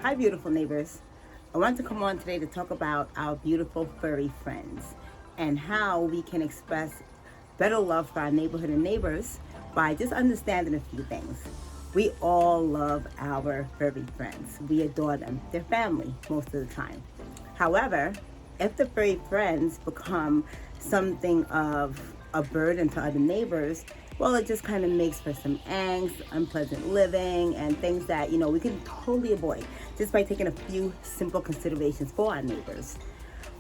Hi, beautiful neighbors. I want to come on today to talk about our beautiful furry friends and how we can express better love for our neighborhood and neighbors by just understanding a few things. We all love our furry friends. We adore them. They're family most of the time. However, if the furry friends become something of a burden to other neighbors, well, it just kind of makes for some angst, unpleasant living, and things that, we can totally avoid just by taking a few simple considerations for our neighbors.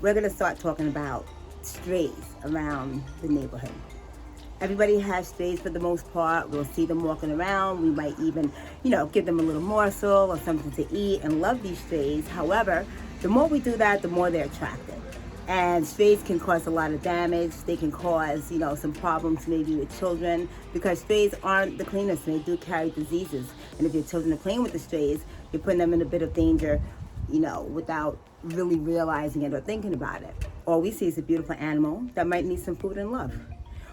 We're going to start talking about strays around the neighborhood. Everybody has strays for the most part. We'll see them walking around. We might even, give them a little morsel or something to eat and love these strays. However, the more we do that, the more they're attracted. And strays can cause a lot of damage. They can cause, some problems maybe with children because strays aren't the cleanest and they do carry diseases. And if your children are playing with the strays, you're putting them in a bit of danger, without really realizing it or thinking about it. All we see is a beautiful animal that might need some food and love.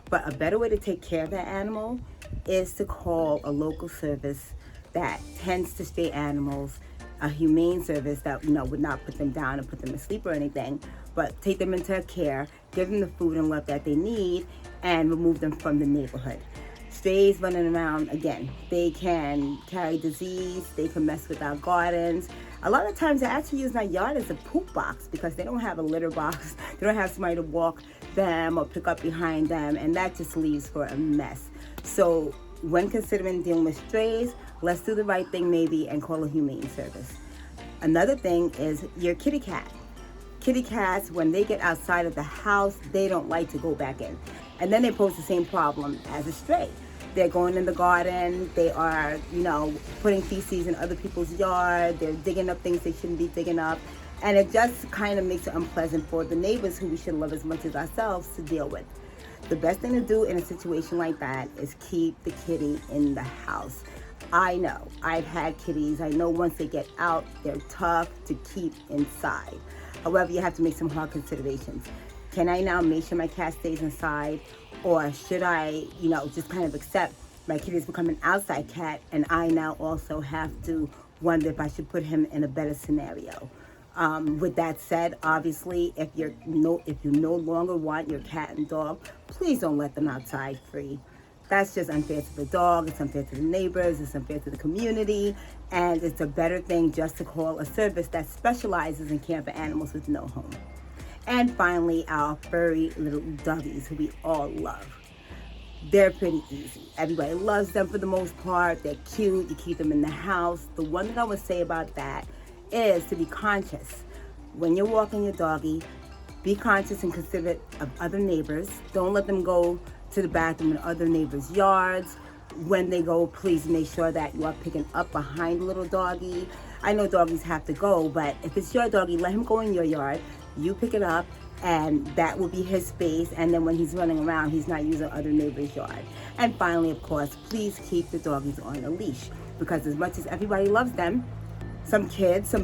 But a better way to take care of that animal is to call a local service that tends to stray animals, a humane service that would not put them down and put them to sleep or anything, but take them into care, give them the food and love that they need, and remove them from the neighborhood. Strays running around, again, they can carry disease, they can mess with our gardens. A lot of times they actually use our yard as a poop box because they don't have a litter box. They don't have somebody to walk them or pick up behind them, and that just leaves for a mess. So when considering dealing with strays, let's do the right thing maybe and call a humane service. Another thing is your kitty cat. Kitty cats, when they get outside of the house, they don't like to go back in. And then they pose the same problem as a stray. They're going in the garden, they are, putting feces in other people's yard, they're digging up things they shouldn't be digging up. And it just kind of makes it unpleasant for the neighbors who we should love as much as ourselves to deal with. The best thing to do in a situation like that is keep the kitty in the house. I know, I've had kitties. I know once they get out, they're tough to keep inside. However, you have to make some hard considerations. Can I now make sure my cat stays inside? Or should I, just kind of accept my kitty's become an outside cat and I now also have to wonder if I should put him in a better scenario? With that said, obviously, if you no longer want your cat and dog, please don't let them outside free. That's just unfair to the dog, it's unfair to the neighbors, it's unfair to the community, and it's a better thing just to call a service that specializes in care for animals with no home. And finally, our furry little doggies who we all love. They're pretty easy. Everybody loves them for the most part. They're cute. You keep them in the house. The one thing I would say about that is to be conscious. When you're walking your doggie, be conscious and considerate of other neighbors. Don't let them go to the bathroom in other neighbors' yards. When they go, please make sure that you are picking up behind the little doggie. I know doggies have to go, but if it's your doggie, let him go in your yard. You pick it up, and that will be his space. And then when he's running around, he's not using other neighbors' yard. And finally, of course, please keep the doggies on a leash because as much as everybody loves them, some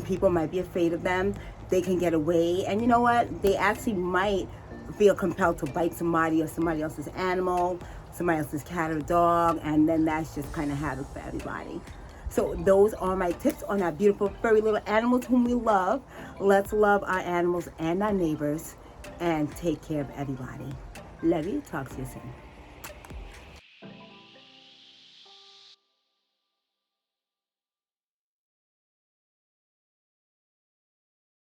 people might be afraid of them. They can get away, and you know what? They actually might feel compelled to bite somebody or somebody else's animal, somebody else's cat or dog, and then that's just kind of havoc for everybody. So those are my tips on our beautiful furry little animals whom we love. Let's love our animals and our neighbors and take care of everybody. Love you. Talk to you soon.